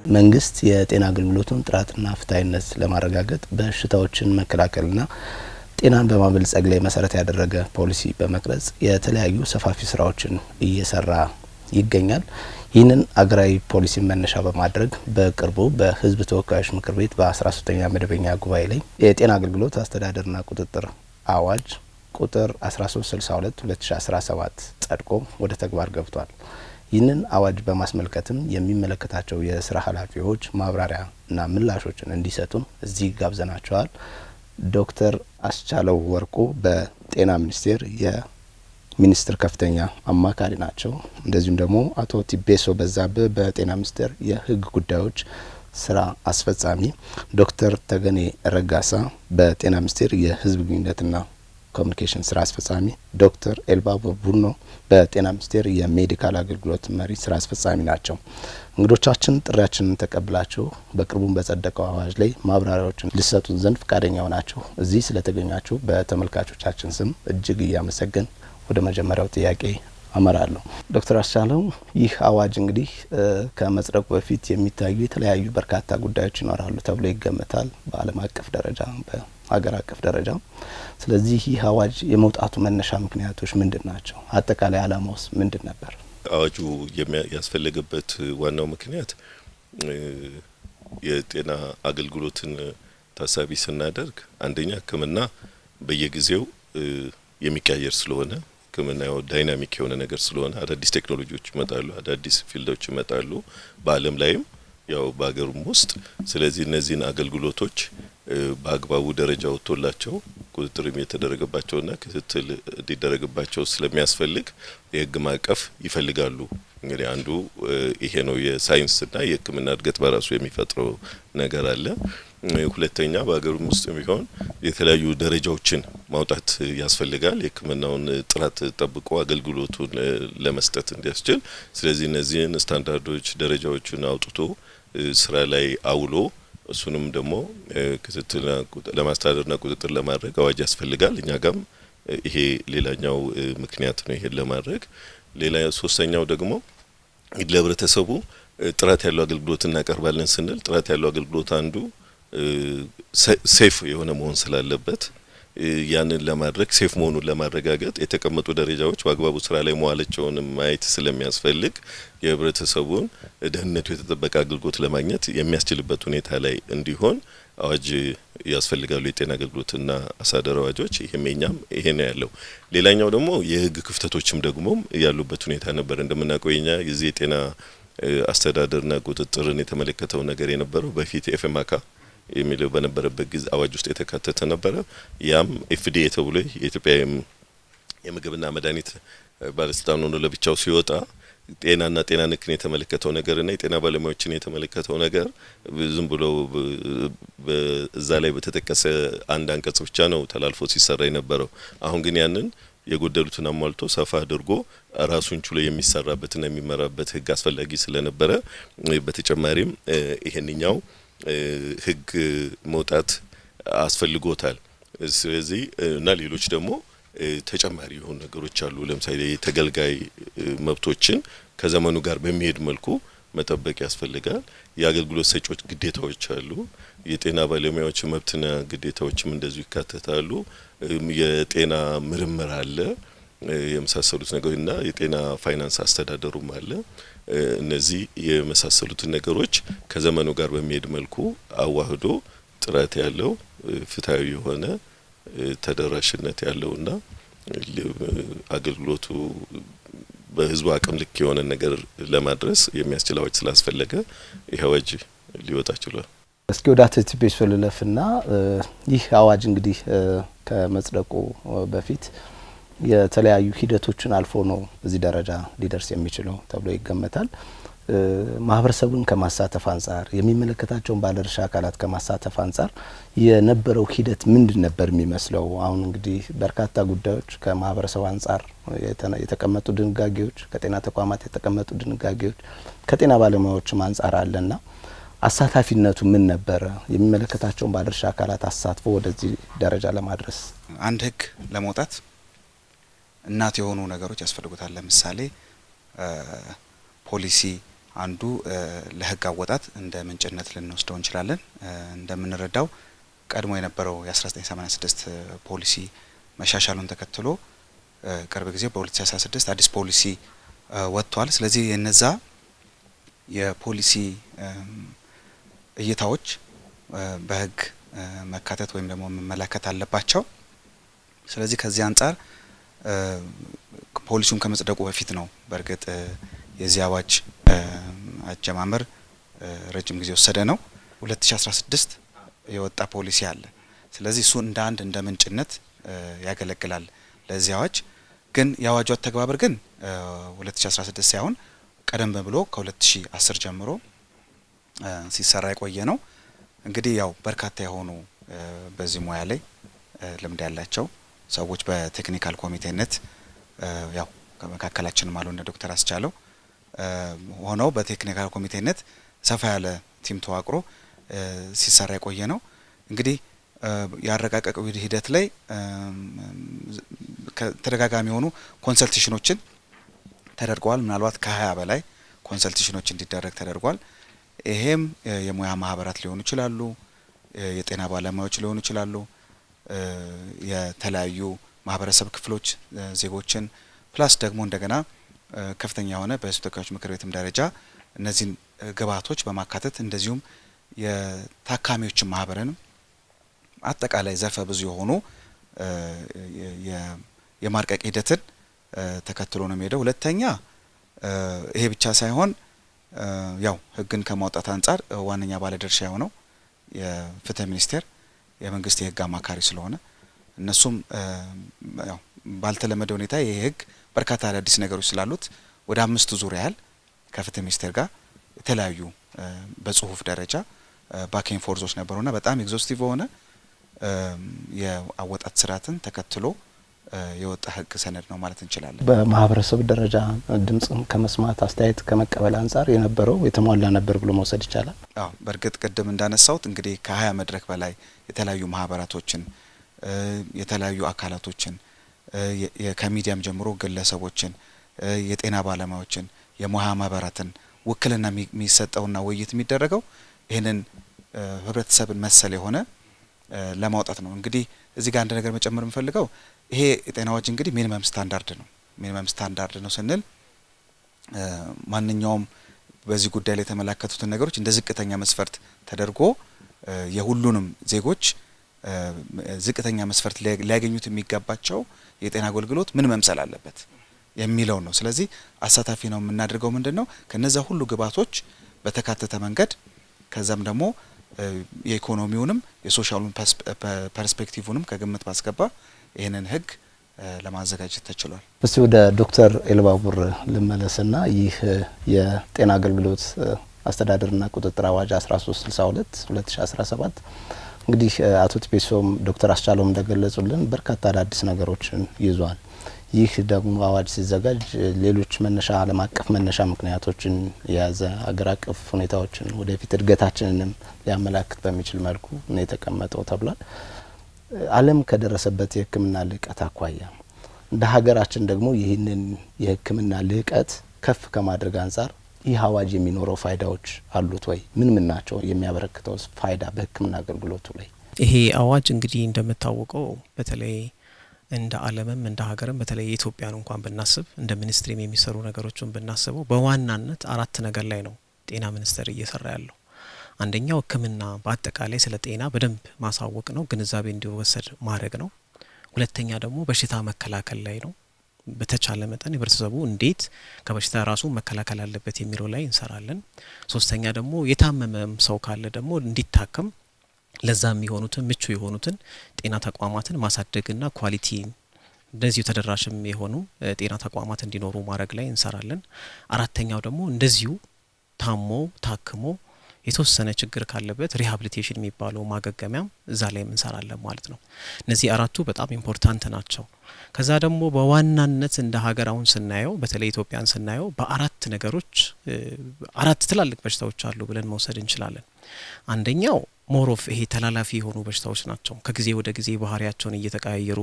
መንግስት የጤና አገልግሎቱን ጥራትና ፍትሃዊነት ለማረጋገጥ በሽታዎችን መከላከልና ጤናን በማበልጸግ ላይ መሰረት ያደረገ ፖሊሲ በመቅረጽ የተለያዩ ሰፋፊ ስራዎችን እየሰራ ይገኛል። ይህንን አገራዊ ፖሊሲ መነሻ በማድረግ በቅርቡ በህዝብ ተወካዮች ምክር ቤት በ13ኛ መደበኛ ጉባኤ ላይ የጤና አገልግሎት አስተዳደርና ቁጥጥር አዋጅ ቁጥር 1362/2017 ጸድቆ ወደ ተግባር ገብቷል። ይህንን አዋጅ በማስመልከትም የሚመለከታቸው የስራ ኃላፊዎች ማብራሪያና ምላሾችን እንዲሰጡን እዚህ ጋብዘናቸዋል። ዶክተር አስቻለው ወርቁ በጤና ሚኒስቴር የሚኒስትር ከፍተኛ አማካሪ ናቸው። እንደዚሁም ደግሞ አቶ ቲቤሶ በዛብህ በጤና ሚኒስቴር የህግ ጉዳዮች ስራ አስፈጻሚ፣ ዶክተር ተገኔ ረጋሳ በጤና ሚኒስቴር የህዝብ ግንኙነትና ኮሚኒኬሽን ስራ አስፈጻሚ፣ ዶክተር ኤልባቦ ቡኖ በጤና ሚኒስቴር የሜዲካል አገልግሎት መሪ ስራ አስፈጻሚ ናቸው። እንግዶቻችን ጥሪያችንን ተቀብላችሁ በቅርቡም በጸደቀው አዋጅ ላይ ማብራሪያዎችን ሊሰጡን ዘንድ ፈቃደኛ ሆናችሁ እዚህ ስለተገኛችሁ በተመልካቾቻችን ስም እጅግ እያመሰገን ወደ መጀመሪያው ጥያቄ አመራለሁ። ዶክተር አስቻለው ይህ አዋጅ እንግዲህ ከመጽደቁ በፊት የሚታዩ የተለያዩ በርካታ ጉዳዮች ይኖራሉ ተብሎ ይገመታል በዓለም አቀፍ ደረጃ በሀገር አቀፍ ደረጃ። ስለዚህ ይህ አዋጅ የመውጣቱ መነሻ ምክንያቶች ምንድን ናቸው? አጠቃላይ ዓላማውስ ምንድን ነበር? አዋጁ ያስፈልገበት ዋናው ምክንያት የጤና አገልግሎትን ታሳቢ ስናደርግ አንደኛ ሕክምና በየጊዜው የሚቀያየር ስለሆነ ሕክምናው ዳይናሚክ የሆነ ነገር ስለሆነ አዳዲስ ቴክኖሎጂዎች ይመጣሉ፣ አዳዲስ ፊልዶች ይመጣሉ በዓለም ላይም ያው በአገሩም ውስጥ። ስለዚህ እነዚህን አገልግሎቶች በአግባቡ ደረጃ ወጥቶላቸው ቁጥጥር የተደረገባቸውና ክትትል እንዲደረግባቸው ስለሚያስፈልግ የህግ ማዕቀፍ ይፈልጋሉ። እንግዲህ አንዱ ይሄ ነው። የሳይንስና የሕክምና እድገት በራሱ የሚፈጥረው ነገር አለ። ሁለተኛ በአገሩም ውስጥ ቢሆን የተለያዩ ደረጃዎችን ማውጣት ያስፈልጋል የሕክምናውን ጥራት ጠብቆ አገልግሎቱን ለመስጠት እንዲያስችል። ስለዚህ እነዚህን ስታንዳርዶች ደረጃዎችን አውጥቶ ስራ ላይ አውሎ እሱንም ደግሞ ክትትል ለማስተዳደርና ቁጥጥር ለማድረግ አዋጅ ያስፈልጋል። እኛ ጋም ይሄ ሌላኛው ምክንያት ነው ይሄን ለማድረግ። ሌላ ሶስተኛው ደግሞ ለህብረተሰቡ ጥራት ያለው አገልግሎት እናቀርባለን ስንል ጥራት ያለው አገልግሎት አንዱ ሴፍ የሆነ መሆን ስላለበት ያንን ለማድረግ ሴፍ መሆኑን ለማረጋገጥ የተቀመጡ ደረጃዎች በአግባቡ ስራ ላይ መዋላቸውን ማየት ስለሚያስፈልግ የህብረተሰቡን ደህንነቱ የተጠበቀ አገልግሎት ለማግኘት የሚያስችልበት ሁኔታ ላይ እንዲሆን አዋጅ ያስፈልጋሉ። የጤና አገልግሎትና አስተዳደር አዋጆች ይሄ ነው ያለው። ሌላኛው ደግሞ የህግ ክፍተቶችም ደግሞ ያሉበት ሁኔታ ነበር። እንደምናቆየኛ የዚህ የጤና አስተዳደርና ቁጥጥርን የተመለከተው ነገር የነበረው በፊት ኤፍኤምአካ የሚለው በነበረበት ጊዜ አዋጅ ውስጥ የተካተተ ነበረ። ያም ኤፍዲኤ ተብሎ የኢትዮጵያ የምግብና መድኃኒት ባለስልጣን ሆኖ ለብቻው ሲወጣ ጤናና ጤና ነክን የተመለከተው ነገርና የጤና ባለሙያዎችን የተመለከተው ነገር ዝም ብሎ በዛ ላይ በተጠቀሰ አንድ አንቀጽ ብቻ ነው ተላልፎ ሲሰራ የነበረው። አሁን ግን ያንን የጎደሉትን አሟልቶ ሰፋ አድርጎ ራሱን ችሎ የሚሰራበትና የሚመራበት ህግ አስፈላጊ ስለነበረ በተጨማሪም ይሄንኛው ህግ መውጣት አስፈልጎታል። ስለዚህ እና ሌሎች ደግሞ ተጨማሪ የሆኑ ነገሮች አሉ። ለምሳሌ ተገልጋይ መብቶችን ከዘመኑ ጋር በሚሄድ መልኩ መጠበቅ ያስፈልጋል። የአገልግሎት ሰጪዎች ግዴታዎች አሉ። የጤና ባለሙያዎች መብትና ግዴታዎችም እንደዚሁ ይካተታሉ። የጤና ምርምር አለ የመሳሰሉት ነገሮችና የጤና ፋይናንስ አስተዳደሩም አለ። እነዚህ የመሳሰሉትን ነገሮች ከዘመኑ ጋር በሚሄድ መልኩ አዋህዶ ጥራት ያለው ፍትሃዊ የሆነ ተደራሽነት ያለውና አገልግሎቱ በህዝቡ አቅም ልክ የሆነ ነገር ለማድረስ የሚያስችል አዋጅ ስላስፈለገ ይህ አዋጅ ሊወጣ ችሏል። እስኪ ወደ አቶ ቲቤሶ ልለፍና ይህ አዋጅ እንግዲህ ከመጽደቁ በፊት የተለያዩ ሂደቶችን አልፎ ነው እዚህ ደረጃ ሊደርስ የሚችለው ተብሎ ይገመታል። ማህበረሰቡን ከማሳተፍ አንጻር የሚመለከታቸውን ባለድርሻ አካላት ከማሳተፍ አንጻር የነበረው ሂደት ምንድን ነበር የሚመስለው? አሁን እንግዲህ በርካታ ጉዳዮች ከማህበረሰቡ አንጻር የተቀመጡ ድንጋጌዎች፣ ከጤና ተቋማት የተቀመጡ ድንጋጌዎች፣ ከጤና ባለሙያዎችም አንጻር አለና አሳታፊነቱ ምን ነበር? የሚመለከታቸውን ባለድርሻ አካላት አሳትፎ ወደዚህ ደረጃ ለማድረስ አንድ ህግ ለመውጣት እናት የሆኑ ነገሮች ያስፈልጉታል። ለምሳሌ ፖሊሲ አንዱ ለህግ አወጣት እንደ ምንጭነት ልንወስደው እንችላለን። እንደምንረዳው ቀድሞ የነበረው የ1986 ፖሊሲ መሻሻሉን ተከትሎ ቅርብ ጊዜ በ2016 አዲስ ፖሊሲ ወጥቷል። ስለዚህ የነዛ የፖሊሲ እይታዎች በህግ መካተት ወይም ደግሞ መመላከት አለባቸው። ስለዚህ ከዚህ አንጻር ፖሊሲውን ከመጽደቁ በፊት ነው በእርግጥ የዚህ አዋጅ አጀማመር ረጅም ጊዜ ወሰደ ነው። 2016 የወጣ ፖሊሲ አለ። ስለዚህ እሱ እንደ አንድ እንደ ምንጭነት ያገለግላል ለዚህ አዋጅ። ግን የአዋጁ አተገባበር ግን 2016 ሳይሆን ቀደም ብሎ ከ2010 ጀምሮ ሲሰራ የቆየ ነው። እንግዲህ ያው በርካታ የሆኑ በዚህ ሙያ ላይ ልምድ ያላቸው ሰዎች በቴክኒካል ኮሚቴነት ያው ከመካከላችን ማሉ እንደ ዶክተር አስቻለው ሆነው በቴክኒካል ኮሚቴነት ሰፋ ያለ ቲም ተዋቅሮ ሲሰራ የቆየ ነው። እንግዲህ ያረጋገጠው ሂደት ላይ ተደጋጋሚ የሆኑ ኮንሰልቴሽኖችን ተደርገዋል። ምናልባት ከ20 በላይ ኮንሰልቴሽኖች እንዲደረግ ተደርጓል። ይሄም የሙያ ማህበራት ሊሆኑ ይችላሉ፣ የጤና ባለሙያዎች ሊሆኑ ይችላሉ፣ የተለያዩ ማህበረሰብ ክፍሎች ዜጎችን ፕላስ ደግሞ እንደገና ከፍተኛ የሆነ በሕዝብ ተወካዮች ምክር ቤትም ደረጃ እነዚህን ግብዓቶች በማካተት እንደዚሁም የታካሚዎችን ማህበርን አጠቃላይ ዘርፈ ብዙ የሆኑ የማርቀቅ ሂደትን ተከትሎ ነው የሚሄደው። ሁለተኛ ይሄ ብቻ ሳይሆን ያው ህግን ከማውጣት አንጻር ዋነኛ ባለድርሻ የሆነው የፍትህ ሚኒስቴር የመንግስት የህግ አማካሪ ስለሆነ እነሱም ያው ባልተለመደ ሁኔታ ይሄ ህግ በርካታ አዳዲስ ነገሮች ስላሉት ወደ 5 ዙር ያህል ከፍትህ ሚኒስቴር ጋር የተለያዩ በጽሁፍ ደረጃ ባክን ፎርዞች ነበሩና በጣም ኤግዞስቲቭ ሆነ የአወጣት ስርዓትን ተከትሎ የወጣ ህግ ሰነድ ነው ማለት እንችላለን። በማህበረሰብ ደረጃ ድምጽን ከመስማት አስተያየት ከመቀበል አንጻር የነበረው የተሟላ ነበር ብሎ መውሰድ ይቻላል። አዎ በእርግጥ ቅድም እንዳነሳውት እንግዲህ ከ20 መድረክ በላይ የተለያዩ ማህበራቶችን የተለያዩ አካላቶችን ከሚዲያም ጀምሮ ግለሰቦችን የጤና ባለሙያዎችን የሙያ ማህበራትን ውክልና የሚሰጠውና ውይይት የሚደረገው ይህንን ህብረተሰብን መሰል የሆነ ለማውጣት ነው። እንግዲህ እዚህ ጋር አንድ ነገር መጨመር የምፈልገው ይሄ የጤና አዋጅ እንግዲህ ሚኒመም ስታንዳርድ ነው። ሚኒመም ስታንዳርድ ነው ስንል ማንኛውም በዚህ ጉዳይ ላይ የተመለከቱትን ነገሮች እንደ ዝቅተኛ መስፈርት ተደርጎ የሁሉንም ዜጎች ዝቅተኛ መስፈርት ሊያገኙት የሚገባቸው የጤና አገልግሎት ምን መምሰል አለበት የሚለው ነው። ስለዚህ አሳታፊ ነው የምናደርገው ምንድነው ከነዛ ሁሉ ግብዓቶች በተካተተ መንገድ ከዛም ደግሞ የኢኮኖሚውንም የሶሻሉን ፐርስፔክቲቭንም ከግምት ባስገባ ይህንን ህግ ለማዘጋጀት ተችሏል። እስቲ ወደ ዶክተር ኤልባቡር ልመለስና ይህ የጤና አገልግሎት አስተዳደርና ቁጥጥር አዋጅ 1362 2017 እንግዲህ አቶ ቲፔሶም ዶክተር አስቻለውም እንደገለጹልን በርካታ አዳዲስ ነገሮችን ይዟል። ይህ ደግሞ አዋጅ ሲዘጋጅ ሌሎች መነሻ ዓለም አቀፍ መነሻ ምክንያቶችን የያዘ አገር አቀፍ ሁኔታዎችን ወደፊት እድገታችንንም ሊያመላክት በሚችል መልኩ ነው የተቀመጠው ተብሏል። ዓለም ከደረሰበት የሕክምና ልቀት አኳያ እንደ ሀገራችን ደግሞ ይህንን የሕክምና ልቀት ከፍ ከማድረግ አንጻር ይህ አዋጅ የሚኖረው ፋይዳዎች አሉት ወይ? ምን ናቸው የሚያበረክተው ፋይዳ በሕክምና አገልግሎቱ ላይ? ይሄ አዋጅ እንግዲህ እንደምታወቀው በተለይ እንደ ዓለምም እንደ ሀገርም በተለይ የኢትዮጵያን እንኳን ብናስብ እንደ ሚኒስትሪም የሚሰሩ ነገሮችን ብናስበው በዋናነት 4 ነገር ላይ ነው ጤና ሚኒስቴር እየሰራ ያለው። አንደኛው ሕክምና በአጠቃላይ ስለ ጤና በደንብ ማሳወቅ ነው፣ ግንዛቤ እንዲወሰድ ማድረግ ነው። ሁለተኛ ደግሞ በሽታ መከላከል ላይ ነው። በተቻለ መጠን ህብረተሰቡ እንዴት ከበሽታ ራሱ መከላከል አለበት የሚለው ላይ እንሰራለን። ሶስተኛ ደግሞ የታመመም ሰው ካለ ደግሞ እንዲታከም ለዛም የሆኑትን ምቹ የሆኑትን ጤና ተቋማትን ማሳደግና ኳሊቲ እንደዚሁ ተደራሽም የሆኑ ጤና ተቋማት እንዲኖሩ ማድረግ ላይ እንሰራለን። አራተኛው ደግሞ እንደዚሁ ታሞ ታክሞ የተወሰነ ችግር ካለበት ሪሃቢሊቴሽን የሚባለው ማገገሚያም እዛ ላይ እንሰራለን ማለት ነው። እነዚህ 4ቱ በጣም ኢምፖርታንት ናቸው። ከዛ ደግሞ በዋናነት እንደ ሀገር አሁን ስናየው በተለይ ኢትዮጵያን ስናየው በ4 ነገሮች 4 ትላልቅ በሽታዎች አሉ ብለን መውሰድ እንችላለን። አንደኛው ሞሮፍ ይሄ ተላላፊ የሆኑ በሽታዎች ናቸው። ከጊዜ ወደ ጊዜ ባህሪያቸውን እየተቀያየሩ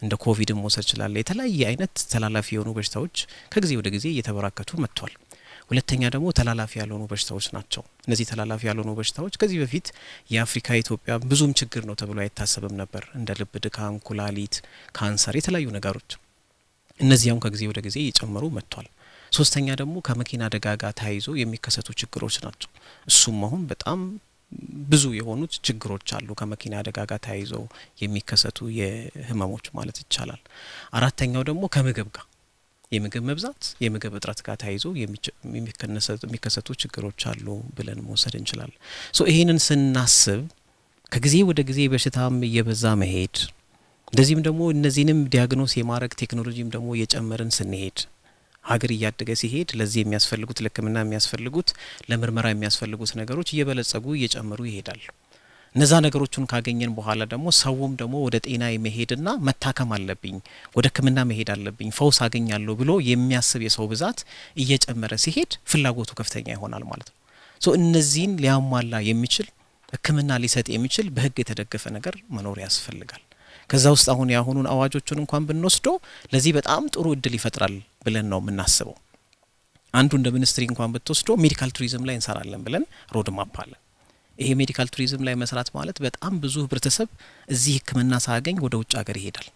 እንደ ኮቪድም መውሰድ ይችላል። የተለያየ አይነት ተላላፊ የሆኑ በሽታዎች ከጊዜ ወደ ጊዜ እየተበራከቱ መጥቷል። ሁለተኛ ደግሞ ተላላፊ ያልሆኑ በሽታዎች ናቸው። እነዚህ ተላላፊ ያልሆኑ በሽታዎች ከዚህ በፊት የአፍሪካ ኢትዮጵያ ብዙም ችግር ነው ተብሎ አይታሰብም ነበር። እንደ ልብ ድካም፣ ኩላሊት፣ ካንሰር፣ የተለያዩ ነገሮች እነዚያም ከጊዜ ወደ ጊዜ እየጨመሩ መጥቷል። ሶስተኛ ደግሞ ከመኪና አደጋ ጋር ተያይዞ የሚከሰቱ ችግሮች ናቸው። እሱም አሁን በጣም ብዙ የሆኑት ችግሮች አሉ ከመኪና አደጋ ጋር ተያይዞ የሚከሰቱ የህመሞች ማለት ይቻላል። አራተኛው ደግሞ ከምግብ ጋር የምግብ መብዛት፣ የምግብ እጥረት ጋር ተያይዞ የሚከሰቱ ችግሮች አሉ ብለን መውሰድ እንችላለን። ሶ ይሄንን ስናስብ ከጊዜ ወደ ጊዜ በሽታም እየበዛ መሄድ እንደዚህም ደግሞ እነዚህንም ዲያግኖስ የማድረግ ቴክኖሎጂም ደግሞ እየጨመርን ስንሄድ ሀገር እያደገ ሲሄድ ለዚህ የሚያስፈልጉት ለሕክምና የሚያስፈልጉት ለምርመራ የሚያስፈልጉት ነገሮች እየበለጸጉ እየጨመሩ ይሄዳሉ። እነዛ ነገሮችን ካገኘን በኋላ ደግሞ ሰውም ደግሞ ወደ ጤና የመሄድና መታከም አለብኝ ወደ ሕክምና መሄድ አለብኝ ፈውስ አገኛለሁ ብሎ የሚያስብ የሰው ብዛት እየጨመረ ሲሄድ ፍላጎቱ ከፍተኛ ይሆናል ማለት ነው። ሶ እነዚህን ሊያሟላ የሚችል ሕክምና ሊሰጥ የሚችል በህግ የተደገፈ ነገር መኖር ያስፈልጋል። ከዛ ውስጥ አሁን ያሁኑን አዋጆቹን እንኳን ብንወስዶ ለዚህ በጣም ጥሩ እድል ይፈጥራል ብለን ነው የምናስበው። አንዱ እንደ ሚኒስትሪ እንኳን ብትወስዶ ሜዲካል ቱሪዝም ላይ እንሰራለን ብለን ሮድ ማፕ አለ። ይሄ ሜዲካል ቱሪዝም ላይ መስራት ማለት በጣም ብዙ ህብረተሰብ እዚህ ህክምና ሳያገኝ ወደ ውጭ ሀገር ይሄዳል።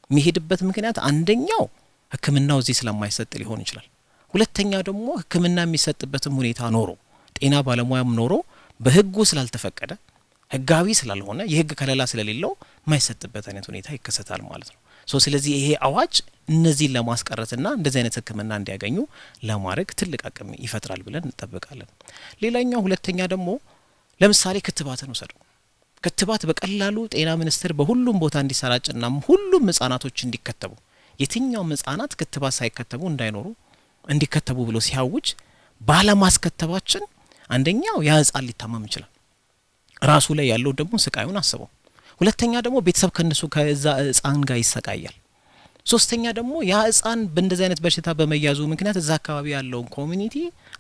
የሚሄድበት ምክንያት አንደኛው ህክምናው እዚህ ስለማይሰጥ ሊሆን ይችላል። ሁለተኛ ደግሞ ህክምና የሚሰጥበትም ሁኔታ ኖሮ ጤና ባለሙያም ኖሮ በህጉ ስላልተፈቀደ ህጋዊ ስላልሆነ የህግ ከለላ ስለሌለው የማይሰጥበት አይነት ሁኔታ ይከሰታል ማለት ነው። ሶ ስለዚህ ይሄ አዋጅ እነዚህን ለማስቀረትና እንደዚህ አይነት ህክምና እንዲያገኙ ለማድረግ ትልቅ አቅም ይፈጥራል ብለን እንጠብቃለን። ሌላኛው ሁለተኛ ደግሞ ለምሳሌ ክትባትን ወሰዱ። ክትባት በቀላሉ ጤና ሚኒስቴር በሁሉም ቦታ እንዲሰራጭና ሁሉም ህጻናቶች እንዲከተቡ የትኛውም ህጻናት ክትባት ሳይከተቡ እንዳይኖሩ እንዲከተቡ ብሎ ሲያውጅ ባለማስከተባችን አንደኛው ያ ህጻን ሊታመም ይችላል። ራሱ ላይ ያለው ደግሞ ስቃዩን አስበው። ሁለተኛ ደግሞ ቤተሰብ ከነሱ ከዛ ህጻን ጋር ይሰቃያል። ሶስተኛ ደግሞ ያ ህጻን በእንደዚህ አይነት በሽታ በመያዙ ምክንያት እዛ አካባቢ ያለውን ኮሚኒቲ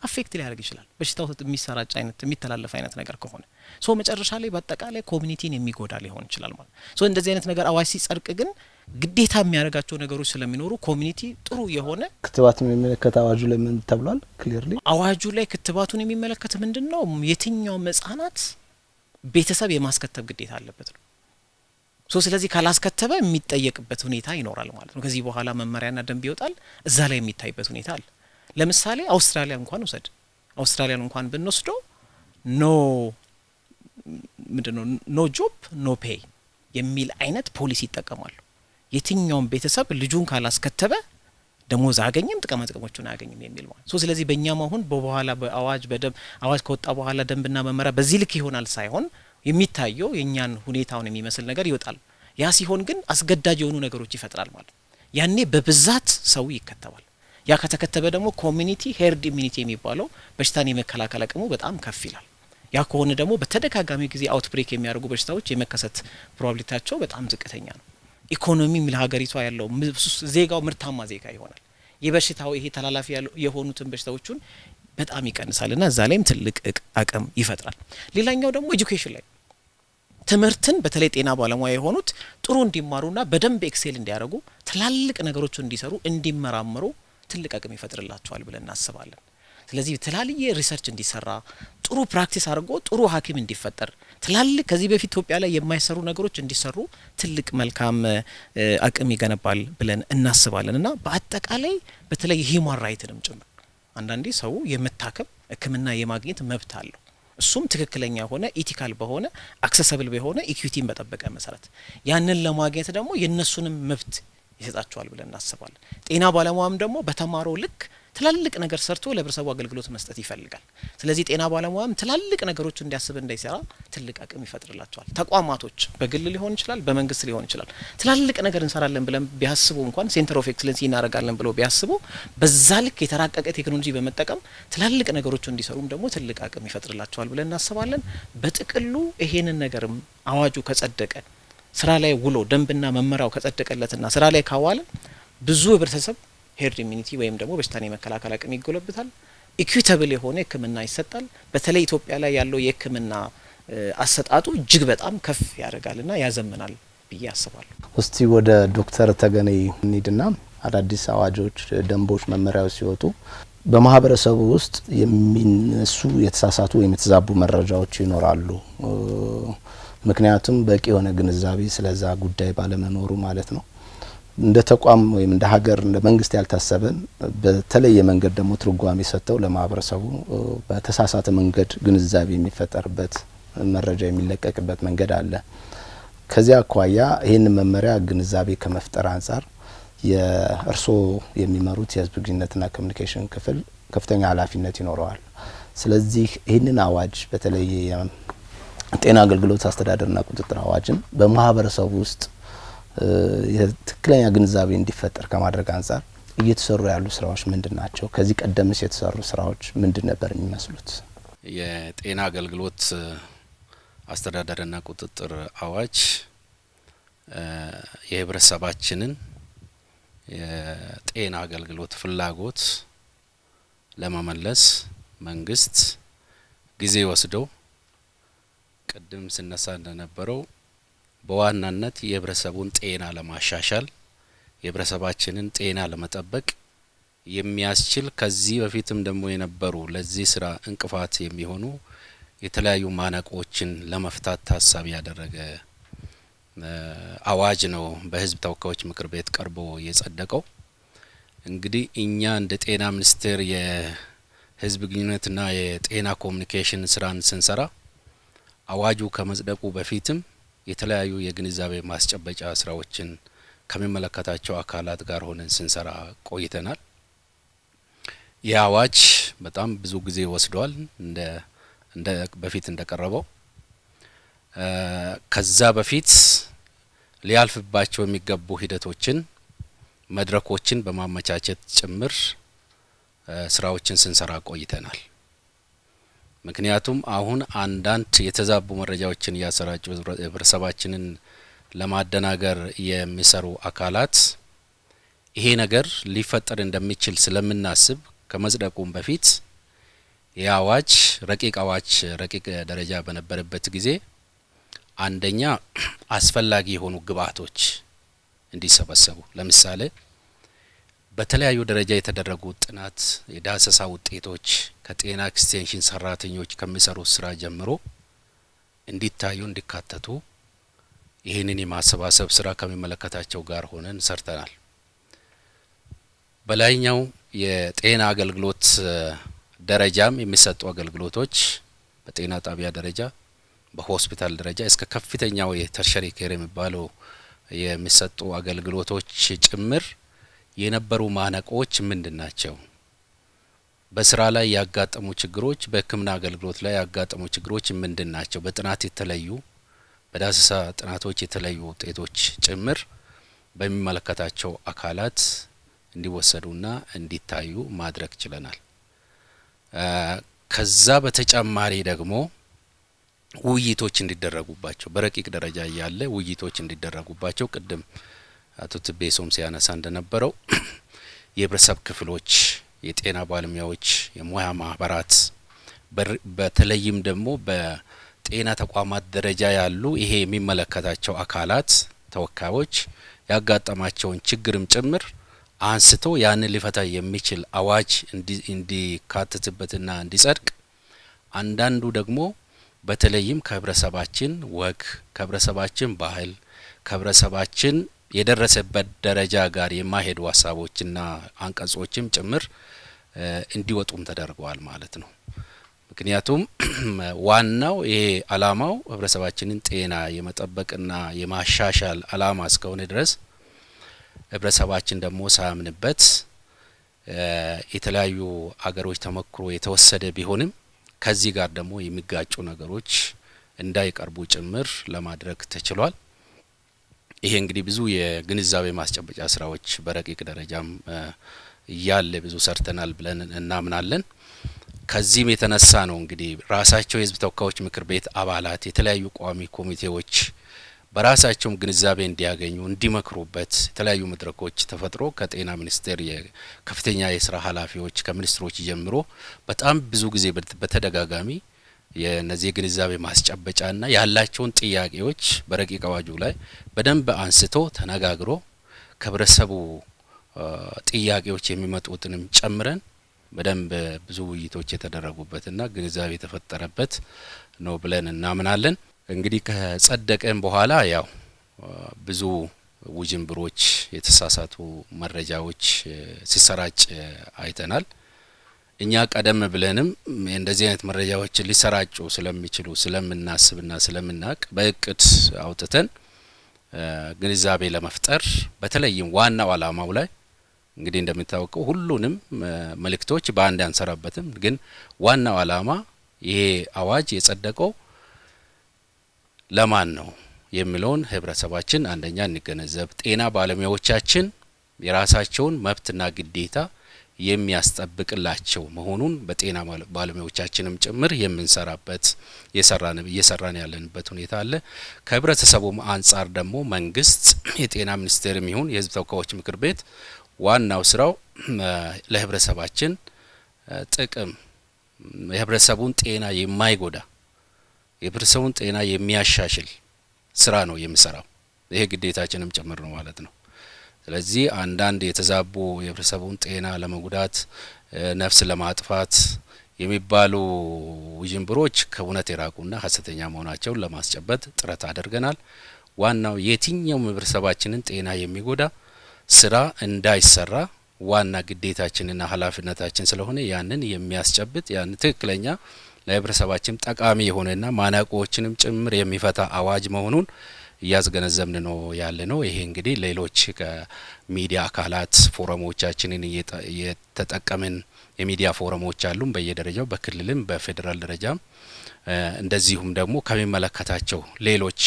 አፌክት ሊያደርግ ይችላል። በሽታው የሚሰራጭ አይነት የሚተላለፍ አይነት ነገር ከሆነ ሶ መጨረሻ ላይ በአጠቃላይ ኮሚኒቲን የሚጎዳ ሊሆን ይችላል ማለት ሶ እንደዚህ አይነት ነገር አዋጅ ሲጸድቅ ግን ግዴታ የሚያደርጋቸው ነገሮች ስለሚኖሩ ኮሚኒቲ ጥሩ የሆነ ክትባቱን የሚመለከት አዋጁ ላይ ምን ተብሏል? ክሊርሊ አዋጁ ላይ ክትባቱን የሚመለከት ምንድነው የትኛውም ህጻናት ቤተሰብ የማስከተብ ግዴታ አለበት ነው። ሶ ስለዚህ ካላስከተበ የሚጠየቅበት ሁኔታ ይኖራል ማለት ነው። ከዚህ በኋላ መመሪያና ደንብ ይወጣል። እዛ ላይ የሚታይበት ሁኔታ አለ። ለምሳሌ አውስትራሊያ እንኳን ወሰድ አውስትራሊያን እንኳን ብንወስዶ ኖ ጆብ ኖ ፔይ የሚል አይነት ፖሊሲ ይጠቀማሉ። የትኛውም ቤተሰብ ልጁን ካላስከተበ ደሞዝ አያገኝም፣ ጥቅሞቹን አያገኝም የሚል ማለት ሶ ስለዚህ በእኛም አሁን በኋላ በአዋጅ በደንብ አዋጅ ከወጣ በኋላ ደንብና መመሪያ በዚህ ልክ ይሆናል ሳይሆን የሚታየው የኛን ሁኔታውን የሚመስል ነገር ይወጣል። ያ ሲሆን ግን አስገዳጅ የሆኑ ነገሮች ይፈጥራል ማለት ያኔ በብዛት ሰው ይከተባል። ያ ከተከተበ ደግሞ ኮሚኒቲ ሄርድ ኢሚኒቲ የሚባለው በሽታን የመከላከል አቅሙ በጣም ከፍ ይላል። ያ ከሆነ ደግሞ በተደጋጋሚ ጊዜ አውትብሬክ የሚያደርጉ በሽታዎች የመከሰት ፕሮባቢሊቲያቸው በጣም ዝቅተኛ ነው። ኢኮኖሚም ለሀገሪቷ ያለው ዜጋው ምርታማ ዜጋ ይሆናል። የበሽታው ይሄ ተላላፊ የሆኑትን በሽታዎቹን በጣም ይቀንሳልና እዛ ላይም ትልቅ አቅም ይፈጥራል። ሌላኛው ደግሞ ኤጁኬሽን ላይ ትምህርትን በተለይ ጤና ባለሙያ የሆኑት ጥሩ እንዲማሩና በደንብ ኤክሴል እንዲያደርጉ ትላልቅ ነገሮችን እንዲሰሩ እንዲመራመሩ ትልቅ አቅም ይፈጥርላቸዋል ብለን እናስባለን። ስለዚህ ትላልየ ሪሰርች እንዲሰራ ጥሩ ፕራክቲስ አድርጎ ጥሩ ሐኪም እንዲፈጠር ትላልቅ ከዚህ በፊት ኢትዮጵያ ላይ የማይሰሩ ነገሮች እንዲሰሩ ትልቅ መልካም አቅም ይገነባል ብለን እናስባለንና በአጠቃላይ በተለይ ሂውማን ራይትንም ጭምር አንዳንዴ ሰው የመታከም ሕክምና የማግኘት መብት አለው። እሱም ትክክለኛ ሆነ ኢቲካል በሆነ አክሰሰብል በሆነ ኢኩዊቲን በጠበቀ መሰረት ያንን ለማግኘት ደግሞ የነሱንም መብት ይሰጣቸዋል ብለን እናስባለን። ጤና ባለሙያም ደግሞ በተማረው ልክ ትላልቅ ነገር ሰርቶ ለህብረተሰቡ አገልግሎት መስጠት ይፈልጋል። ስለዚህ ጤና ባለሙያም ትላልቅ ነገሮች እንዲያስብ እንዳይሰራ ትልቅ አቅም ይፈጥርላቸዋል። ተቋማቶች በግል ሊሆን ይችላል፣ በመንግስት ሊሆን ይችላል። ትላልቅ ነገር እንሰራለን ብለን ቢያስቡ እንኳን ሴንተር ኦፍ ኤክሰለንስ እናደርጋለን ብለው ቢያስቡ በዛ ልክ የተራቀቀ ቴክኖሎጂ በመጠቀም ትላልቅ ነገሮች እንዲሰሩም ደግሞ ትልቅ አቅም ይፈጥርላቸዋል ብለን እናስባለን። በጥቅሉ ይሄንን ነገርም አዋጁ ከጸደቀ ስራ ላይ ውሎ ደንብና መመሪያው ከጸደቀለትና ስራ ላይ ካዋለ ብዙ ህብረተሰብ ሄርድ ኢሚኒቲ ወይም ደግሞ በሽታን የመከላከል አቅም ይጎለብታል። ኢኩዊታብል የሆነ ሕክምና ይሰጣል። በተለይ ኢትዮጵያ ላይ ያለው የሕክምና አሰጣጡ እጅግ በጣም ከፍ ያደርጋልና ያዘምናል ብዬ አስባለሁ። እስቲ ወደ ዶክተር ተገኔ እንሂድና አዳዲስ አዋጆች፣ ደንቦች፣ መመሪያዎች ሲወጡ በማህበረሰቡ ውስጥ የሚነሱ የተሳሳቱ ወይም የተዛቡ መረጃዎች ይኖራሉ። ምክንያቱም በቂ የሆነ ግንዛቤ ስለዛ ጉዳይ ባለመኖሩ ማለት ነው። እንደ ተቋም ወይም እንደ ሀገር እንደ መንግስት ያልታሰበን በተለየ መንገድ ደግሞ ትርጓሜ ሰጥተው ለማህበረሰቡ በተሳሳተ መንገድ ግንዛቤ የሚፈጠርበት መረጃ የሚለቀቅበት መንገድ አለ። ከዚያ አኳያ ይህን መመሪያ ግንዛቤ ከመፍጠር አንጻር የእርሶ የሚመሩት የህዝብ ግንኙነትና ኮሚኒኬሽን ክፍል ከፍተኛ ኃላፊነት ይኖረዋል። ስለዚህ ይህንን አዋጅ በተለይ የጤና አገልግሎት አስተዳደርና ቁጥጥር አዋጅን በማህበረሰቡ ውስጥ የትክክለኛ ግንዛቤ እንዲፈጠር ከማድረግ አንጻር እየተሰሩ ያሉ ስራዎች ምንድን ናቸው? ከዚህ ቀደምስ የተሰሩ ስራዎች ምንድን ነበር የሚመስሉት? የጤና አገልግሎት አስተዳደርና ቁጥጥር አዋጅ የህብረተሰባችንን የጤና አገልግሎት ፍላጎት ለመመለስ መንግስት ጊዜ ወስዶ ቅድም ሲነሳ እንደነበረው በዋናነት የህብረተሰቡን ጤና ለማሻሻል የህብረተሰባችንን ጤና ለመጠበቅ የሚያስችል ከዚህ በፊትም ደግሞ የነበሩ ለዚህ ስራ እንቅፋት የሚሆኑ የተለያዩ ማነቆችን ለመፍታት ታሳቢ ያደረገ አዋጅ ነው በህዝብ ተወካዮች ምክር ቤት ቀርቦ የጸደቀው። እንግዲህ እኛ እንደ ጤና ሚኒስቴር የህዝብ ግንኙነትና የጤና ኮሚኒኬሽን ስራን ስንሰራ አዋጁ ከመጽደቁ በፊትም የተለያዩ የግንዛቤ ማስጨበጫ ስራዎችን ከሚመለከታቸው አካላት ጋር ሆነን ስንሰራ ቆይተናል። ይህ አዋጅ በጣም ብዙ ጊዜ ወስዷል እንደ በፊት እንደቀረበው ከዛ በፊት ሊያልፍባቸው የሚገቡ ሂደቶችን መድረኮችን በማመቻቸት ጭምር ስራዎችን ስንሰራ ቆይተናል። ምክንያቱም አሁን አንዳንድ የተዛቡ መረጃዎችን ያሰራጩ ህብረተሰባችንን ለማደናገር የሚሰሩ አካላት ይሄ ነገር ሊፈጠር እንደሚችል ስለምናስብ ከመጽደቁም በፊት የአዋጅ ረቂቅ ደረጃ በነበረበት ጊዜ አንደኛ አስፈላጊ የሆኑ ግብአቶች እንዲሰበሰቡ ለምሳሌ በተለያዩ ደረጃ የተደረጉ ጥናት የዳሰሳ ውጤቶች ከጤና ኤክስቴንሽን ሰራተኞች ከሚሰሩት ስራ ጀምሮ እንዲታዩ እንዲካተቱ ይህንን የማሰባሰብ ስራ ከሚመለከታቸው ጋር ሆነን ሰርተናል። በላይኛው የጤና አገልግሎት ደረጃም የሚሰጡ አገልግሎቶች በጤና ጣቢያ ደረጃ በሆስፒታል ደረጃ እስከ ከፍተኛው የተርሸሪ ኬር የሚባለው የሚሰጡ አገልግሎቶች ጭምር የነበሩ ማነቆች ምንድናቸው? በስራ ላይ ያጋጠሙ ችግሮች፣ በህክምና አገልግሎት ላይ ያጋጠሙ ችግሮች ምንድናቸው? በጥናት የተለዩ በዳሰሳ ጥናቶች የተለዩ ውጤቶች ጭምር በሚመለከታቸው አካላት እንዲወሰዱና እንዲታዩ ማድረግ ችለናል። ከዛ በተጨማሪ ደግሞ ውይይቶች እንዲደረጉባቸው በረቂቅ ደረጃ ያለ ውይይቶች እንዲደረጉባቸው ቅድም አቶ ትቤሶም ሲያነሳ እንደነበረው የህብረተሰብ ክፍሎች፣ የጤና ባለሙያዎች፣ የሙያ ማህበራት በተለይም ደግሞ በጤና ተቋማት ደረጃ ያሉ ይሄ የሚመለከታቸው አካላት ተወካዮች ያጋጠማቸውን ችግርም ጭምር አንስቶ ያንን ሊፈታ የሚችል አዋጅ እንዲካተትበትና እንዲጸድቅ አንዳንዱ ደግሞ በተለይም ከህብረተሰባችን ወግ፣ ከህብረተሰባችን ባህል፣ ከህብረተሰባችን የደረሰበት ደረጃ ጋር የማይሄዱ ሀሳቦችና አንቀጾችም ጭምር እንዲወጡም ተደርገዋል ማለት ነው። ምክንያቱም ዋናው ይሄ አላማው ህብረተሰባችንን ጤና የመጠበቅና የማሻሻል አላማ እስከሆነ ድረስ ህብረተሰባችን ደግሞ ሳያምንበት የተለያዩ አገሮች ተመክሮ የተወሰደ ቢሆንም ከዚህ ጋር ደግሞ የሚጋጩ ነገሮች እንዳይቀርቡ ጭምር ለማድረግ ተችሏል። ይሄ እንግዲህ ብዙ የግንዛቤ ማስጨበጫ ስራዎች በረቂቅ ደረጃም ያለ ብዙ ሰርተናል ብለን እናምናለን። ከዚህም የተነሳ ነው እንግዲህ ራሳቸው የህዝብ ተወካዮች ምክር ቤት አባላት የተለያዩ ቋሚ ኮሚቴዎች በራሳቸውም ግንዛቤ እንዲያገኙ እንዲመክሩበት የተለያዩ መድረኮች ተፈጥሮ ከጤና ሚኒስቴር የከፍተኛ የስራ ኃላፊዎች ከሚኒስትሮች ጀምሮ በጣም ብዙ ጊዜ በተደጋጋሚ የነዚህ ግንዛቤ ማስጨበጫና ያላቸውን ጥያቄዎች በረቂቅ አዋጁ ላይ በደንብ አንስቶ ተነጋግሮ ከህብረተሰቡ ጥያቄዎች የሚመጡትንም ጨምረን በደንብ ብዙ ውይይቶች የተደረጉበትና ግንዛቤ የተፈጠረበት ነው ብለን እናምናለን። እንግዲህ ከጸደቀን በኋላ ያው ብዙ ውጅንብሮች የተሳሳቱ መረጃዎች ሲሰራጭ አይተናል። እኛ ቀደም ብለንም እንደዚህ አይነት መረጃዎች ሊሰራጩ ስለሚችሉ ስለምናስብና ስለምናቅ በእቅድ አውጥተን ግንዛቤ ለመፍጠር በተለይም ዋናው አላማው ላይ እንግዲህ እንደምታውቀው ሁሉንም መልእክቶች በአንድ አንሰራበትም፣ ግን ዋናው አላማ ይሄ አዋጅ የጸደቀው ለማን ነው የሚለውን ህብረተሰባችን አንደኛ እንገነዘብ፣ ጤና ባለሙያዎቻችን የራሳቸውን መብትና ግዴታ የሚያስጠብቅላቸው መሆኑን በጤና ባለሙያዎቻችንም ጭምር የምንሰራበት እየሰራን ያለንበት ሁኔታ አለ። ከህብረተሰቡም አንጻር ደግሞ መንግስት የጤና ሚኒስቴርም ይሁን የህዝብ ተወካዮች ምክር ቤት ዋናው ስራው ለህብረተሰባችን ጥቅም የህብረተሰቡን ጤና የማይጎዳ የህብረተሰቡን ጤና የሚያሻሽል ስራ ነው የሚሰራው። ይሄ ግዴታችንም ጭምር ነው ማለት ነው። ስለዚህ አንዳንድ የተዛቡ የህብረተሰቡን ጤና ለመጉዳት ነፍስ ለማጥፋት የሚባሉ ውዥንብሮች ከእውነት የራቁና ሐሰተኛ መሆናቸውን ለማስጨበጥ ጥረት አድርገናል። ዋናው የትኛውም ህብረተሰባችንን ጤና የሚጎዳ ስራ እንዳይሰራ ዋና ግዴታችንና ኃላፊነታችን ስለሆነ ያንን የሚያስጨብጥ ያን ትክክለኛ ለህብረተሰባችን ጠቃሚ የሆነና ማናቆዎችንም ጭምር የሚፈታ አዋጅ መሆኑን እያስገነዘብን ነው ያለ ነው። ይሄ እንግዲህ ሌሎች ከሚዲያ አካላት ፎረሞቻችንን የተጠቀምን የሚዲያ ፎረሞች አሉን በየደረጃው በክልልም በፌደራል ደረጃም እንደዚሁም ደግሞ ከሚመለከታቸው ሌሎች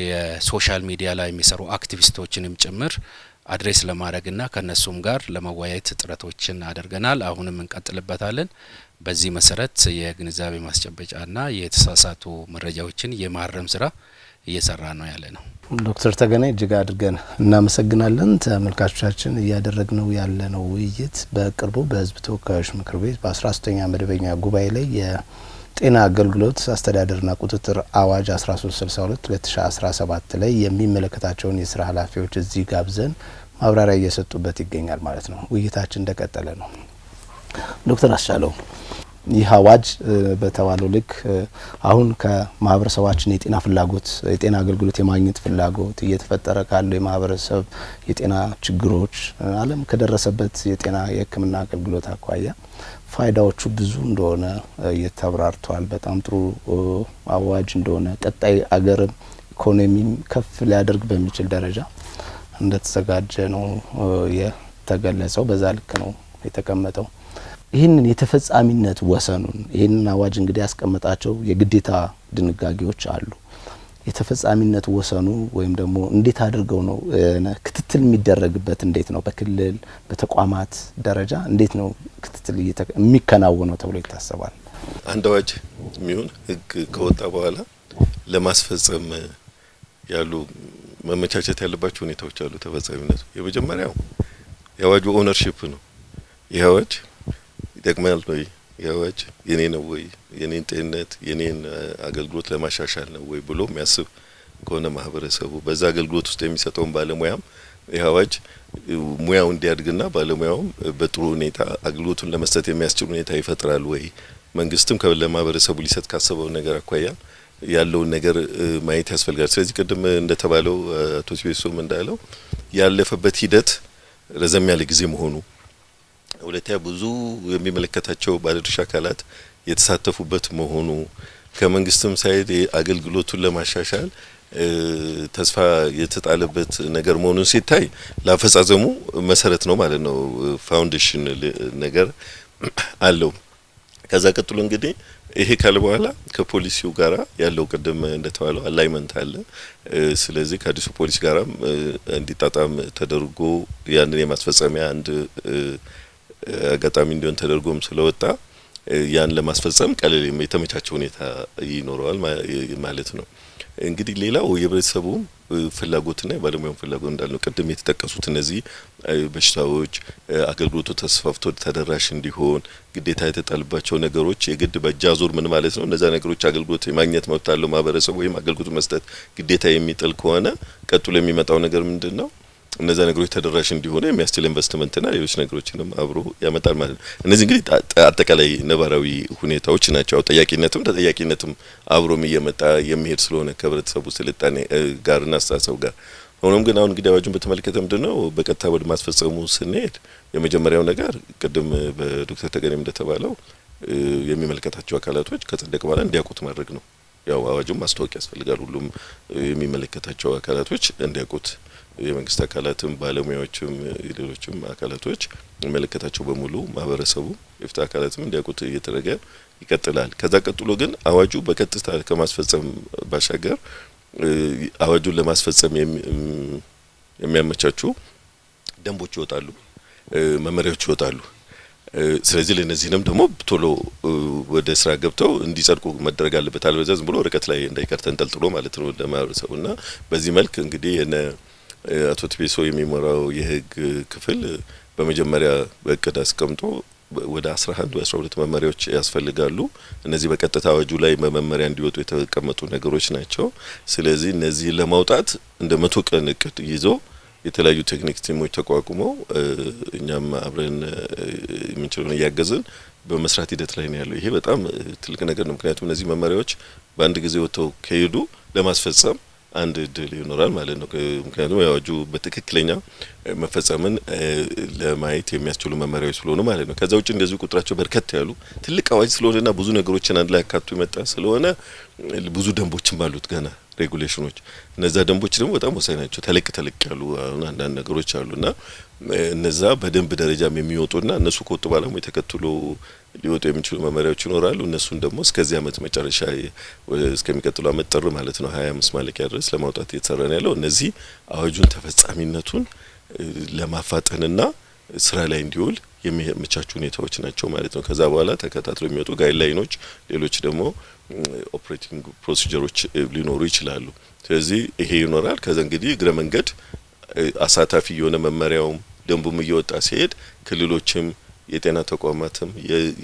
የሶሻል ሚዲያ ላይ የሚሰሩ አክቲቪስቶችንም ጭምር አድሬስ ለማድረግና ከነሱም ጋር ለመወያየት ጥረቶችን አድርገናል። አሁንም እንቀጥልበታለን። በዚህ መሰረት የግንዛቤ ማስጨበጫና የተሳሳቱ መረጃዎችን የማረም ስራ እየሰራ ነው ያለ ነው። ዶክተር ተገናኝ እጅግ አድርገን እናመሰግናለን። ተመልካቾቻችን እያደረግነው ያለነው ውይይት በቅርቡ በህዝብ ተወካዮች ምክር ቤት በ13ኛ መደበኛ ጉባኤ ላይ የጤና አገልግሎት አስተዳደርና ቁጥጥር አዋጅ 1362/2017 ላይ የሚመለከታቸውን የስራ ኃላፊዎች እዚህ ጋብዘን ማብራሪያ እየሰጡበት ይገኛል ማለት ነው። ውይይታችን እንደቀጠለ ነው። ዶክተር አስቻለው ይህ አዋጅ በተባለው ልክ አሁን ከማህበረሰባችን የጤና ፍላጎት የጤና አገልግሎት የማግኘት ፍላጎት እየተፈጠረ ካለው የማህበረሰብ የጤና ችግሮች ዓለም ከደረሰበት የጤና የሕክምና አገልግሎት አኳያ ፋይዳዎቹ ብዙ እንደሆነ እየተብራርቷል። በጣም ጥሩ አዋጅ እንደሆነ ቀጣይ አገርም ኢኮኖሚም ከፍ ሊያደርግ በሚችል ደረጃ እንደተዘጋጀ ነው የተገለጸው። በዛ ልክ ነው የተቀመጠው። ይህንን የተፈጻሚነት ወሰኑን ይህንን አዋጅ እንግዲህ ያስቀመጣቸው የግዴታ ድንጋጌዎች አሉ። የተፈጻሚነት ወሰኑ ወይም ደግሞ እንዴት አድርገው ነው ክትትል የሚደረግበት? እንዴት ነው በክልል በተቋማት ደረጃ እንዴት ነው ክትትል የሚከናወነው ተብሎ ይታሰባል? አንድ አዋጅ የሚሆን ህግ ከወጣ በኋላ ለማስፈጸም ያሉ መመቻቸት ያለባቸው ሁኔታዎች አሉ። ተፈጻሚነቱ የመጀመሪያው የአዋጁ ኦነርሺፕ ነው። ይህ አዋጅ ይጠቅማል ወይ? ያዋጅ የኔ ነው ወይ? የኔን ጤንነት የኔን አገልግሎት ለማሻሻል ነው ወይ ብሎ የሚያስብ ከሆነ ማህበረሰቡ በዛ አገልግሎት ውስጥ የሚሰጠውን ባለሙያም ያዋጅ ሙያው እንዲያድግና ባለሙያውም በጥሩ ሁኔታ አገልግሎቱን ለመስጠት የሚያስችል ሁኔታ ይፈጥራል ወይ? መንግስትም ለማህበረሰቡ ሊሰጥ ካሰበው ነገር አኳያ ያለውን ነገር ማየት ያስፈልጋል። ስለዚህ ቅድም እንደተባለው አቶ ሲቤሶም እንዳለው ያለፈበት ሂደት ረዘም ያለ ጊዜ መሆኑ፣ ሁለተኛ ብዙ የሚመለከታቸው ባለድርሻ አካላት የተሳተፉበት መሆኑ፣ ከመንግስትም ሳይድ አገልግሎቱን ለማሻሻል ተስፋ የተጣለበት ነገር መሆኑን ሲታይ ላፈጻጸሙ መሰረት ነው ማለት ነው። ፋውንዴሽን ነገር አለው። ከዛ ቀጥሎ እንግዲህ ይሄ ካለ በኋላ ከፖሊሲው ጋራ ያለው ቅድም እንደተባለው አላይመንት አለ። ስለዚህ ከአዲሱ ፖሊሲ ጋራም እንዲጣጣም ተደርጎ ያንን የማስፈጸሚያ አንድ አጋጣሚ እንዲሆን ተደርጎም ስለወጣ ያን ለማስፈጸም ቀለል የተመቻቸ ሁኔታ ይኖረዋል ማለት ነው። እንግዲህ ሌላው የህብረተሰቡ ፍላጎትና የባለሙያው ፍላጎት እንዳልነው ቅድም የተጠቀሱት እነዚህ በሽታዎች አገልግሎቱ ተስፋፍቶ ተደራሽ እንዲሆን ግዴታ የተጣለባቸው ነገሮች የግድ በእጅ አዙር ምን ማለት ነው? እነዛ ነገሮች አገልግሎት የማግኘት መብት አለው ማህበረሰቡ ወይም አገልግሎት መስጠት ግዴታ የሚጥል ከሆነ ቀጥሎ የሚመጣው ነገር ምንድነው? እነዛ ነገሮች ተደራሽ እንዲሆኑ የሚያስችል ኢንቨስትመንትና ሌሎች ነገሮችንም አብሮ ያመጣል ማለት ነው። እነዚህ እንግዲህ አጠቃላይ ነባራዊ ሁኔታዎች ናቸው። ተጠያቂነትም አብሮም እየመጣ የሚሄድ ስለሆነ ከህብረተሰቡ ስልጣኔ ጋርና አስተሳሰብ ጋር ሆኖም ግን አሁን እንግዲህ አዋጁን በተመለከተ ምንድነው በቀጥታ ወደ ማስፈጸሙ ስንሄድ የመጀመሪያው ነገር ቅድም በዶክተር ተገኔም እንደተባለው የሚመለከታቸው አካላቶች ከጸደቀ በኋላ እንዲያውቁት ማድረግ ነው። ያው አዋጁን ማስታወቅ ያስፈልጋል። ሁሉም የሚመለከታቸው አካላቶች እንዲያውቁት የመንግስት አካላትም ባለሙያዎችም ሌሎችም አካላቶች የሚመለከታቸው በሙሉ ማህበረሰቡ የፍትህ አካላትም እንዲያውቁት እየተደረገ ይቀጥላል። ከዛ ቀጥሎ ግን አዋጁ በቀጥታ ከማስፈጸም ባሻገር አዋጁን ለማስፈጸም የሚያመቻቹ ደንቦች ይወጣሉ፣ መመሪያዎች ይወጣሉ። ስለዚህ ለነዚህንም ደግሞ ቶሎ ወደ ስራ ገብተው እንዲጸድቁ መደረግ አለበት። አለበለዚያ ዝም ብሎ ርቀት ላይ እንዳይቀር ተንጠልጥሎ ማለት ነው ለማህበረሰቡና በዚህ መልክ እንግዲህ አቶ ቲቤሶ የሚመራው የህግ ክፍል በመጀመሪያ በእቅድ አስቀምጦ ወደ 11 ወይ 12 መመሪያዎች ያስፈልጋሉ። እነዚህ በቀጥታ አዋጁ ላይ መመሪያ እንዲወጡ የተቀመጡ ነገሮች ናቸው። ስለዚህ እነዚህ ለማውጣት እንደ 100 ቀን እቅድ ይዞ የተለያዩ ቴክኒክ ቲሞች ተቋቁመው እኛም አብረን የምንችለውን ያገዝን በመስራት ሂደት ላይ ነው ያለው። ይሄ በጣም ትልቅ ነገር ነው። ምክንያቱም እነዚህ መመሪያዎች በአንድ ጊዜ ወጥተው ከሄዱ ለማስፈጸም አንድ ድል ይኖራል ማለት ነው። ምክንያቱም ያዋጁ በትክክለኛ መፈጸምን ለማየት የሚያስችሉ መመሪያዎች ስለሆኑ ማለት ነው። ከዛ ውጭ እንደዚህ ቁጥራቸው በርከት ያሉ ትልቅ አዋጅ ስለሆነና ብዙ ነገሮችን አንድ ላይ አካቶ ይመጣ ስለሆነ ብዙ ደንቦችም አሉት ገና ሬጉሌሽኖች። እነዛ ደንቦች ደግሞ በጣም ወሳኝ ናቸው። ተለቅ ያሉ አንዳንድ ነገሮች አሉና እነዛ በደንብ ደረጃም የሚወጡና እነሱ ከወጡ በኋላ ተከትሎ ሊወጡ የሚችሉ መመሪያዎች ይኖራሉ። እነሱን ደግሞ እስከዚህ አመት መጨረሻ እስከሚቀጥለው አመት ጥር ማለት ነው 25 ማለቂያ ድረስ ለማውጣት እየተሰራ ነው ያለው። እነዚህ አዋጁን ተፈጻሚነቱን ለማፋጠንና ስራ ላይ እንዲውል የሚያመቻቹ ሁኔታዎች ናቸው ማለት ነው። ከዛ በኋላ ተከታትሎ የሚወጡ ጋይድላይኖች፣ ሌሎች ደግሞ ኦፕሬቲንግ ፕሮሲጀሮች ሊኖሩ ይችላሉ። ስለዚህ ይሄ ይኖራል። ከዛ እንግዲህ እግረ መንገድ አሳታፊ የሆነ መመሪያውም ደንቡም እየወጣ ሲሄድ ክልሎችም የጤና ተቋማትም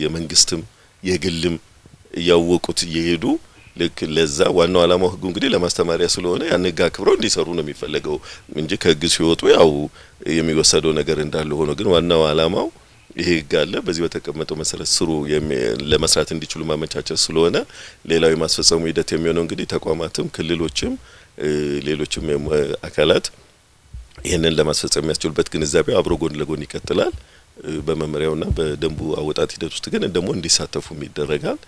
የመንግስትም የግልም ያወቁት እየሄዱ ልክ ለዛ ዋናው አላማው ህጉ እንግዲህ ለማስተማሪያ ስለሆነ ያን ህግ አክብረው እንዲሰሩ ነው የሚፈልገው እንጂ ከህግ ሲወጡ ያው የሚወሰደው ነገር እንዳለ ሆኖ ግን ዋናው አላማው ይሄ ህግ አለ በዚህ በተቀመጠው መሰረት ስሩ ለመስራት እንዲችሉ ማመቻቸት ስለሆነ ሌላው የማስፈጸሙ ሂደት የሚሆነው እንግዲህ ተቋማትም ክልሎችም ሌሎችም አካላት ይሄንን ለማስፈጸም የሚያስችሉበት ግንዛቤ አብሮ ጎን ለጎን ይቀጥላል። በመመሪያውና በደንቡ አወጣት ሂደት ውስጥ ግን ደግሞ እንዲሳተፉ ይደረጋል።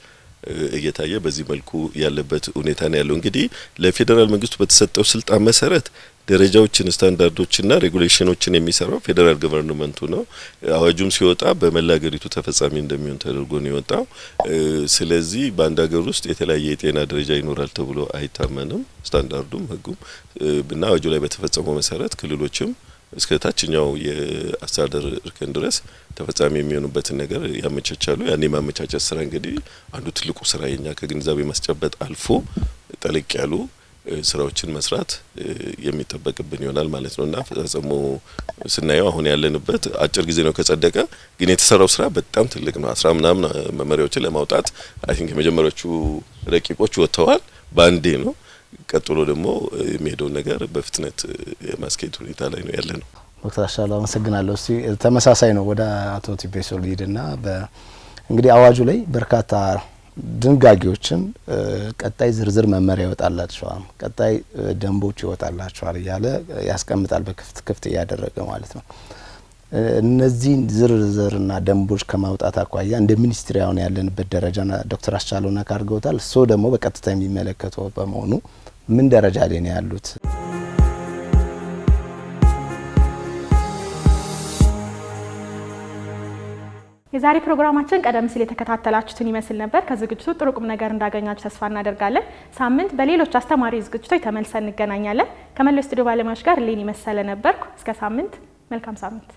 እየታየ በዚህ መልኩ ያለበት ሁኔታ ነው ያለው። እንግዲህ ለፌደራል መንግስቱ በተሰጠው ስልጣን መሰረት ደረጃዎችን ስታንዳርዶችና ሬጉሌሽኖችን የሚሰራው ፌደራል ገቨርንመንቱ ነው። አዋጁም ሲወጣ በመላ ሀገሪቱ ተፈጻሚ እንደሚሆን ተደርጎ ነው የወጣው። ስለዚህ በአንድ ሀገር ውስጥ የተለያየ የጤና ደረጃ ይኖራል ተብሎ አይታመንም። ስታንዳርዱም ህጉም እና አዋጁ ላይ በተፈጸመው መሰረት ክልሎችም እስከ ታችኛው የአስተዳደር እርከን ድረስ ተፈጻሚ የሚሆኑበትን ነገር ያመቻቻሉ። ያኔ ማመቻቸት ስራ እንግዲህ አንዱ ትልቁ ስራ የኛ ከግንዛቤ ማስጨበጥ አልፎ ጠለቅ ያሉ ስራዎችን መስራት የሚጠበቅብን ይሆናል ማለት ነውና ፈጽሞ ስናየው አሁን ያለንበት አጭር ጊዜ ነው ከጸደቀ፣ ግን የተሰራው ስራ በጣም ትልቅ ነው። 10 ምናምን መመሪያዎችን ለማውጣት አይ ቲንክ የመጀመሪያዎቹ ረቂቆች ወጥተዋል ባንዴ ነው። ቀጥሎ ደግሞ የሚሄደው ነገር በፍጥነት የማስኬድ ሁኔታ ላይ ነው ያለነው። ዶክተር አሻለው አመሰግናለሁ። እስቲ ተመሳሳይ ነው ወደ አቶ ቲቤሶ ሊድና እንግዲህ አዋጁ ላይ በርካታ ድንጋጌዎችን ቀጣይ ዝርዝር መመሪያ ይወጣላቸዋል፣ ቀጣይ ደንቦች ይወጣላቸዋል እያለ ያስቀምጣል በክፍት እያደረገ ማለት ነው። እነዚህ ዝርዝርና ደንቦች ከማውጣት አኳያ እንደ ሚኒስትሪ አሁን ያለንበት ደረጃና ዶክተር አሻለውና ካርገውታል እሱ ደግሞ በቀጥታ የሚመለከተው በመሆኑ ምን ደረጃ ላይ ነው ያሉት? የዛሬ ፕሮግራማችን ቀደም ሲል የተከታተላችሁትን ይመስል ነበር። ከዝግጅቱ ጥሩ ቁም ነገር እንዳገኛችሁ ተስፋ እናደርጋለን። ሳምንት በሌሎች አስተማሪ ዝግጅቶች ተመልሰን እንገናኛለን። ከመላው ስቱዲዮ ባለሙያዎች ጋር ሌኒ መሰለ ነበርኩ። እስከ ሳምንት መልካም ሳምንት።